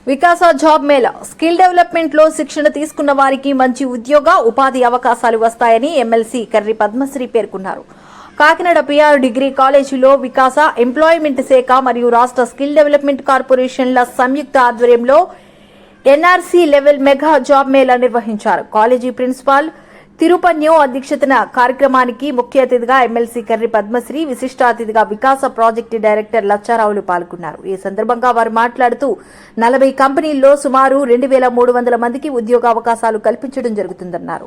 వికాస job Mela skill development లో శిక్షణ తీసుకున్న వారికి మంచి ఉద్యోగ ఉపాధి అవకాశాలు వస్తాయని ఎమ్మెల్సీ కర్రి పద్మశ్రీ పేర్కొన్నారు. కాకినాడ పిఆర్ డిగ్రీ కాలేజీలో వికాస ఎంప్లాయ్మెంట్ శాఖ మరియు రాష్ట్ర స్కిల్ డెవలప్మెంట్ కార్పొరేషన్ల సంయుక్త ఆధ్వర్యంలో NRC level mega job mela నిర్వహించారు. కాలేజీ ప్రిన్సిపాల్ తిరుపన్యో అధ్యక్షతన కార్యక్రమానికి ముఖ్య అతిథిగా ఎమ్మెల్సీ కర్రి పద్మశ్రీ, విశిష్ట అతిథిగా వికాస ప్రాజెక్టు డైరెక్టర్ లచ్చారావులు పాల్గొన్నారు. ఈ సందర్భంగా వారు మాట్లాడుతూ 40 కంపెనీల్లో సుమారు 2300 మందికి ఉద్యోగ అవకాశాలు కల్పించడం జరుగుతుందన్నారు.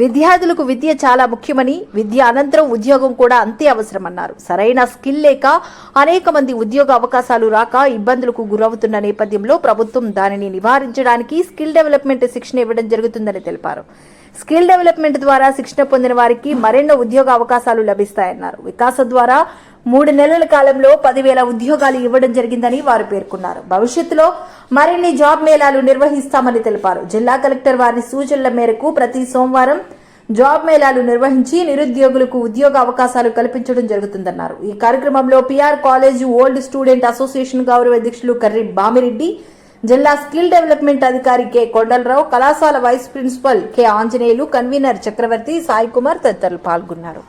విద్యార్థులకు విద్య చాలా ముఖ్యమని, విద్య అనంతరం ఉద్యోగం కూడా అంతే అవసరమన్నారు. సరైన స్కిల్ లేక అనేక మంది ఉద్యోగ అవకాశాలు రాక ఇబ్బందులకు గురవుతున్న నేపథ్యంలో ప్రభుత్వం దానిని నివారించడానికి స్కిల్ డెవలప్మెంట్ శిక్షణ ఇవ్వడం జరుగుతుందని తెలిపారు. స్కిల్ డెవలప్మెంట్ ద్వారా శిక్షణ పొందిన వారికి మరెన్నో ఉద్యోగ అవకాశాలు లభిస్తాయన్నారు. వికాస ద్వారా 3 నెలల కాలంలో 10,000 ఉద్యోగాలు ఇవ్వడం జరిగిందని వారు పేర్కొన్నారు. భవిష్యత్తులో మరిన్ని జాబ్ మేళాలు నిర్వహిస్తామని తెలిపారు. జిల్లా కలెక్టర్ వారి సూచనల మేరకు ప్రతి సోమవారం జాబ్ మేళాలు నిర్వహించి నిరుద్యోగులకు ఉద్యోగ అవకాశాలు కల్పించడం జరుగుతుందన్నారు. ఈ కార్యక్రమంలో PR college old student association గౌరవ అధ్యక్షులు కర్రి బామిరెడ్డి, జిల్లా స్కిల్ డెవలప్మెంట్ అధికారి కె కొండలరావు, కళాశాల vice principal K Anjaneyulu, convener Chakravarthi, Sai Kumar తదితరులు పాల్గొన్నారు.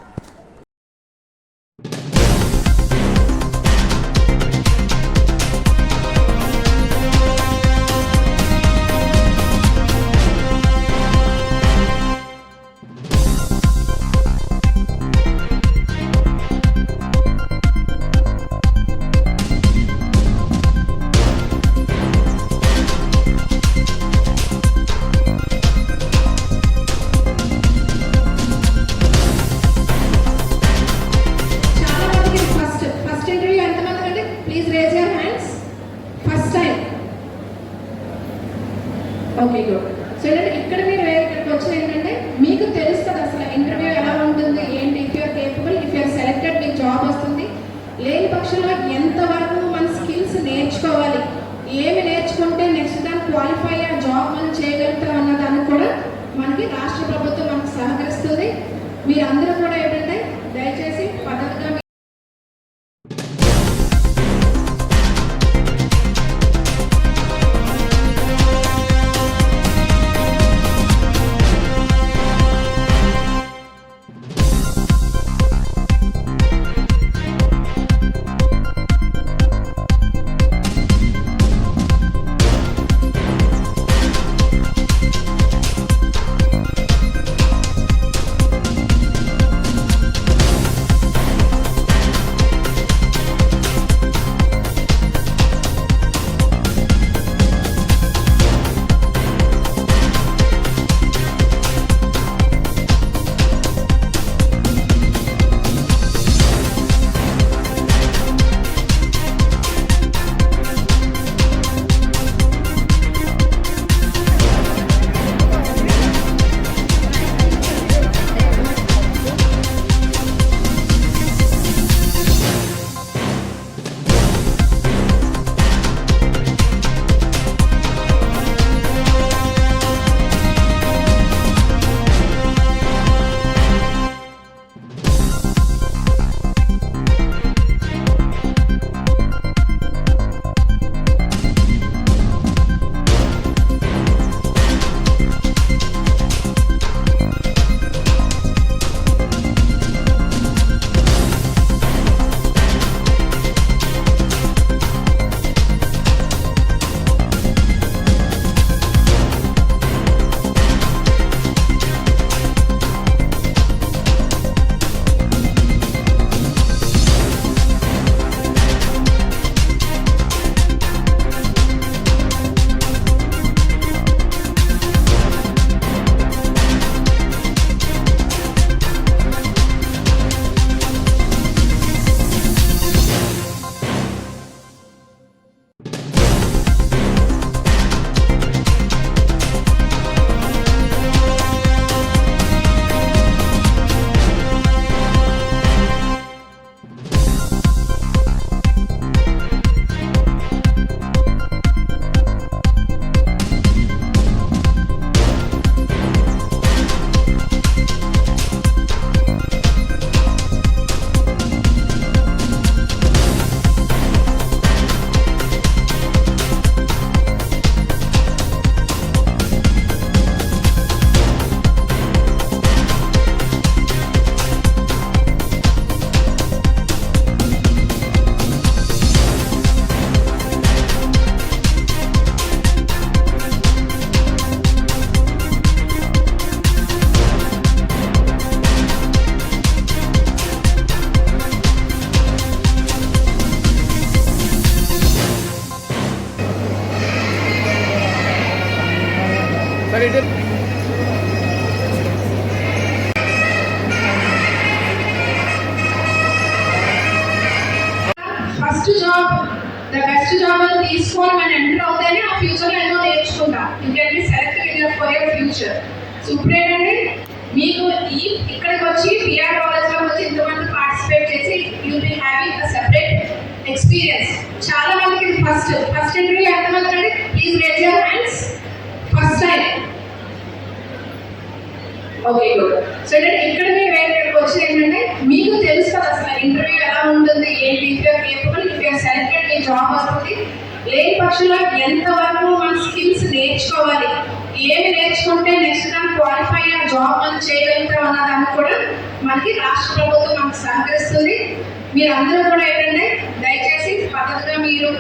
Okay good. సో ఏంటంటే ఇక్కడ మీరు ఇక్కడికి వచ్చిన ఏంటంటే మీకు తెలుస్తుంది అసలు ఇంటర్వ్యూ ఎలా ఉంటుంది ఏంటి. If you're capable, if you're selected, మీకు జాబ్ వస్తుంది. లేని పక్షంలో ఎంతవరకు మన స్కిల్స్ నేర్చుకోవాలి, ఏమి నేర్చుకుంటే నెక్స్ట్ దాన్ని క్వాలిఫై ఆ జాబ్ మనం చేయగలుగుతాం అన్న దానికి కూడా మనకి రాష్ట్ర ప్రభుత్వం మనకు సహకరిస్తుంది. మీరందరూ కూడా ఏంటంటే దయచేసి పద్ధతిగా first job the best job అని తీసుకొని మనం ఎంటర్ అవుతేనే ఆ ఫ్యూచర్లో ఎన్నో నేర్చుకుంటాం. You can be selected for your future. So ఇప్పుడేంటంటే మీకు ఇక్కడికి వచ్చి పిఆర్ కాలేజ్లో వచ్చి ఇంతమంది పార్టిసిపేట్ చేసి you be having a separate experience. చాలా మందికి ఇది ఫస్ట్ ఇంటర్వ్యూ ఎంతమంది అండి? Please raise your hands. First time. Okay good. So ఇక్కడ మీరు ఇక్కడికి వచ్చి ఏంటంటే మీకు తెలుసు కదా అసలు ఇంటర్వ్యూ ఎలా ఉంటుంది, ఏంటి, if you're capable, if you're selected మీ జాబ్ వస్తుంది. లేని పక్షంలో ఎంతవరకు మన స్కిల్స్ నేర్చుకోవాలి, ఏమి నేర్చుకుంటే నెక్స్ట్ దాన్ని క్వాలిఫై అయ్యే జాబ్ మనం చేయగలుగుతాం అన్న దానికి కూడా మనకి రాష్ట్ర ప్రభుత్వం మనకు సహకరిస్తుంది. మీరందరూ కూడా ఏంటంటే దయచేసి పద్ధతిగా మీరు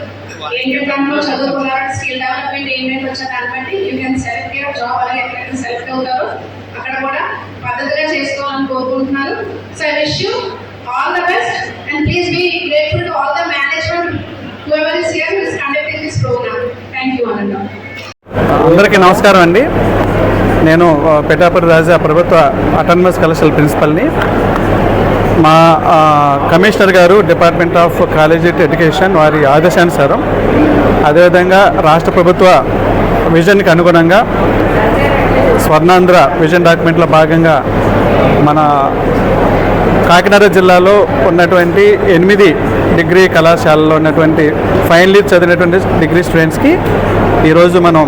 ఏంటంటే దాంట్లో చదువుకున్నారు, స్కిల్ డెవలప్మెంట్ ఏంటంటే వచ్చే దాన్ని బట్టి you can select your job. అలాగే ఎక్కడైతే సెలెక్ట్ అవుతారో అక్కడ కూడా పద్ధతిగా చేసుకోవాలని కోరుకుంటున్నారు. So I wish you all the best and please be grateful to all the management whoever is here who is conducting this program. Thank you Ananda. అందరికీ నమస్కారం అండి. నేను పెద్దాపురి రాజా ప్రభుత్వ అటానమస్ కళాశాల ప్రిన్సిపల్ని. మా కమిషనర్ గారు డిపార్ట్మెంట్ ఆఫ్ కాలేజియేట్ ఎడ్యుకేషన్ వారి ఆదేశానుసారం, అదేవిధంగా రాష్ట్ర ప్రభుత్వ విజన్కి అనుగుణంగా స్వర్ణాంధ్ర విజన్ డాక్యుమెంట్లో భాగంగా మన కాకినాడ జిల్లాలో ఉన్నటువంటి 8 డిగ్రీ కళాశాలలో ఉన్నటువంటి ఫైనల్ ఇయర్ చదివినటువంటి డిగ్రీ స్టూడెంట్స్కి ఈరోజు మనం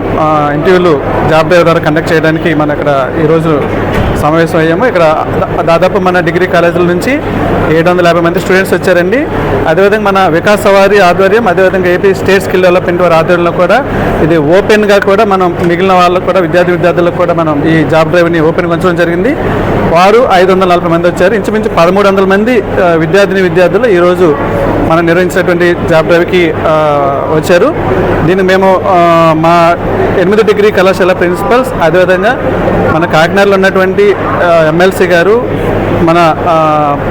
ఇంటర్వ్యూలు జాబ్ డ్రైవ్ ద్వారా కండక్ట్ చేయడానికి మనం ఇక్కడ ఈరోజు సమావేశం అయ్యాము. ఇక్కడ దాదాపు మన డిగ్రీ కాలేజీల నుంచి 750 మంది స్టూడెంట్స్ వచ్చారండి. అదేవిధంగా మన వికాస్ వారి ఆధ్వర్యం, అదేవిధంగా ఏపీ స్టేట్ స్కిల్ డెవలప్మెంట్ వారి ఆధ్వర్యంలో కూడా ఇది ఓపెన్గా కూడా మనం మిగిలిన వాళ్ళకు కూడా విద్యార్థులకు కూడా మనం ఈ జాబ్ డ్రైవ్ని ఓపెన్గా ఉంచడం జరిగింది. వారు 540 మంది వచ్చారు. ఇంచుమించు 1300 మంది విద్యార్థులు ఈరోజు మనం నిర్వహించినటువంటి జాబ్ డ్రైవ్కి వచ్చారు. దీన్ని మేము మా 8 డిగ్రీ కళాశాల ప్రిన్సిపల్స్, అదేవిధంగా మన కాకినాడలో ఉన్నటువంటి ఎమ్మెల్సీ గారు, మన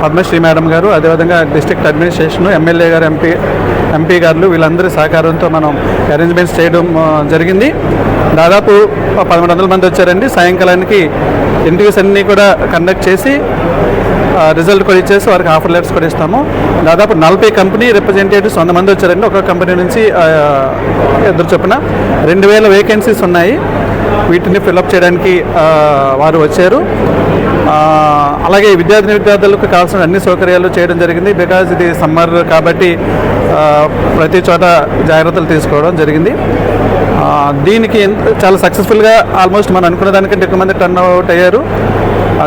పద్మశ్రీ మేడం గారు, అదేవిధంగా డిస్ట్రిక్ట్ అడ్మినిస్ట్రేషన్, ఎమ్మెల్యే గారు, ఎంపీ గారు, వీళ్ళందరి సహకారంతో మనం అరేంజ్మెంట్స్ చేయడం జరిగింది. దాదాపు 1100 మంది వచ్చారండి. సాయంకాలానికి ఇంటర్వ్యూస్ అన్నీ కూడా కండక్ట్ చేసి రిజల్ట్ కూడా ఇచ్చేసి వారికి ఆఫర్ లెటర్స్ కూడా ఇస్తాము. దాదాపు 40 కంపెనీ రిప్రజెంటేటివ్స్ 100 మంది వచ్చారండి. ఒక కంపెనీ నుంచి ఎదురు చొప్పున 2000 వేకెన్సీస్ ఉన్నాయి. వీటిని ఫిల్అప్ చేయడానికి వారు వచ్చారు. అలాగే విద్యార్థులకు కావాల్సిన అన్ని సౌకర్యాలు చేయడం జరిగింది. బికాజ్ ఇది సమ్మర్ కాబట్టి ప్రతి చోట జాగ్రత్తలు తీసుకోవడం జరిగింది. దీనికి చాలా సక్సెస్ఫుల్గా ఆల్మోస్ట్ మనం అనుకున్న దానికంటే ఎక్కువ మంది టర్న్ అవుట్ అయ్యారు.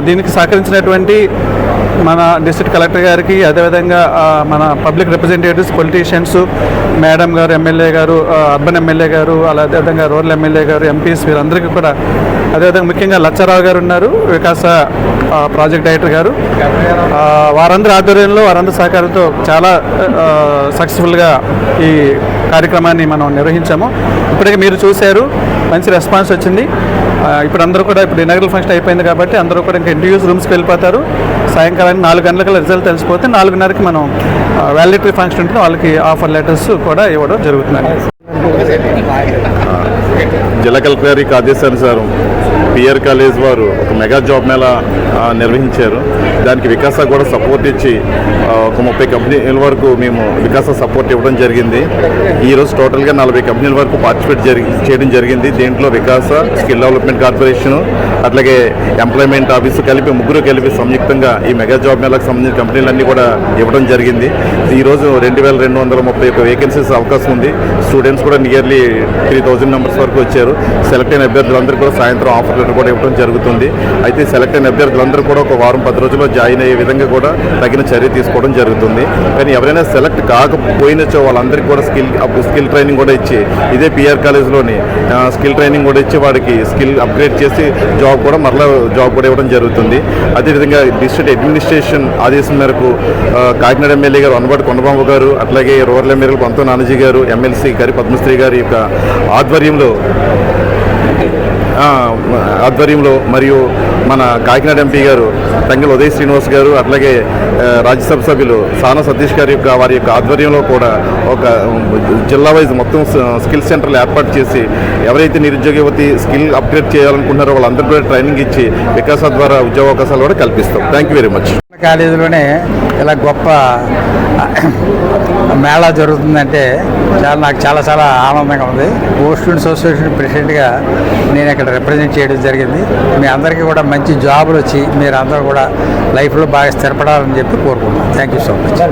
దీనికి సహకరించినటువంటి మన డిస్ట్రిక్ట్ కలెక్టర్ గారికి, అదేవిధంగా మన పబ్లిక్ రిప్రజెంటేటివ్స్, పొలిటీషియన్స్, మేడం గారు, ఎమ్మెల్యే గారు, అర్బన్ ఎమ్మెల్యే గారు, అదేవిధంగా రూరల్ ఎమ్మెల్యే గారు, ఎంపీస్, వీరందరికీ కూడా, అదేవిధంగా ముఖ్యంగా లచ్చారావు గారు ఉన్నారు, వికాస ప్రాజెక్ట్ డైరెక్టర్ గారు, వారందరి ఆధ్వర్యంలో వారందరి సహకారంతో చాలా సక్సెస్ఫుల్గా ఈ కార్యక్రమాన్ని మనం నిర్వహించాము. ఇప్పటికే మీరు చూశారు, మంచి రెస్పాన్స్ వచ్చింది. ఇప్పుడు అందరూ కూడా ఇప్పుడు ఇనాగరల్ ఫంక్షన్ అయిపోయింది కాబట్టి అందరూ కూడా ఇంకా ఇంటర్వ్యూస్ రూమ్స్కి వెళ్ళిపోతారు. సాయంకాలం 4 గంటలకు రిజల్ట్ తెలిసిపోతే 4:30కి మనం వ్యాలిడిటీ ఫంక్షన్ ఉంటుంది, వాళ్ళకి ఆఫర్ లెటర్స్ కూడా ఇవ్వడం జరుగుతుందండి. జిల్లా కలెక్టర్ గారి ఆదేశానుసారం పిఆర్ కాలేజ్ వారు ఒక మెగా జాబ్ మేళా నిర్వహించారు. దానికి వికాస కూడా సపోర్ట్ ఇచ్చి ఒక 30 కంపెనీల వరకు మేము వికాస సపోర్ట్ ఇవ్వడం జరిగింది. ఈరోజు టోటల్గా 40 కంపెనీల వరకు పార్టిసిపేట్ చేయడం జరిగింది. దీంట్లో వికాస, స్కిల్ డెవలప్మెంట్ కార్పొరేషను, అట్లాగే ఎంప్లాయ్మెంట్ ఆఫీసు కలిపి 3 కలిపి సంయుక్తంగా ఈ మెగా జాబ్ మేళాకు సంబంధించిన కంపెనీలన్నీ కూడా ఇవ్వడం జరిగింది. ఈరోజు 2231 వేకెన్సీస్ అవకాశం ఉంది. స్టూడెంట్స్ కూడా నియర్లీ 3000 మెంబర్స్ వరకు వచ్చారు. సెలెక్ట్ అయిన అభ్యర్థులందరూ కూడా సాయంత్రం ఆఫర్ లెటర్ కూడా ఇవ్వడం జరుగుతుంది. అయితే సెలెక్ట్ అయిన అభ్యర్థులందరూ కూడా ఒక వారం 10 రోజుల్లో జాయిన్ అయ్యే విధంగా కూడా తగిన చర్య తీసుకోవడం జరుగుతుంది. కానీ ఎవరైనా సెలెక్ట్ కాకపోయినచో వాళ్ళందరికీ కూడా స్కిల్ ట్రైనింగ్ కూడా ఇచ్చి, ఇదే పిఆర్ కాలేజ్లోని స్కిల్ ట్రైనింగ్ కూడా ఇచ్చి వాడికి స్కిల్ అప్గ్రేడ్ చేసి జాబ్ కూడా ఇవ్వడం జరుగుతుంది. అదేవిధంగా డిస్ట్రిక్ట్ అడ్మినిస్ట్రేషన్ ఆదేశం మేరకు కాకినాడ ఎమ్మెల్యే గారు వనవాడి కొండబాబు గారు, అట్లాగే రూరల్ ఎమ్మెల్యే పంతో నానాజీ గారు, ఎమ్మెల్సీ గారి పద్మశ్రీ గారి యొక్క ఆధ్వర్యంలో ఆధ్వర్యంలో మరియు మన కాకినాడ ఎంపీ గారు తంగెల ఉదయ్ శ్రీనివాస్ గారు అట్లాగే రాజ్యసభ సభ్యులు సానా సతీష్ గారి వారి యొక్క ఆధ్వర్యంలో కూడా ఒక జిల్లా వైజ్ మొత్తం స్కిల్ సెంటర్లు ఏర్పాటు చేసి ఎవరైతే నిరుద్యోగ యువతి స్కిల్ అప్గ్రేడ్ చేయాలనుకుంటున్నారో వాళ్ళందరూ కూడా ట్రైనింగ్ ఇచ్చి వికాస ద్వారా ఉద్యోగ అవకాశాలు కూడా కల్పిస్తాం. Thank you very much. కాలేజీలోనే ఇలా గొప్ప మేళా జరుగుతుందంటే నాకు చాలా ఆనందంగా ఉంది. ఓ స్టూడెంట్స్ అసోసియేషన్ ప్రెసిడెంట్గా నేను ఇక్కడ రిప్రజెంట్ చేయడం జరిగింది. మీ అందరికీ కూడా మంచి జాబులు వచ్చి మీరు అందరూ కూడా లైఫ్లో బాగా స్థిరపడాలని చెప్పి కోరుకుంటున్నాను. Thank you so much.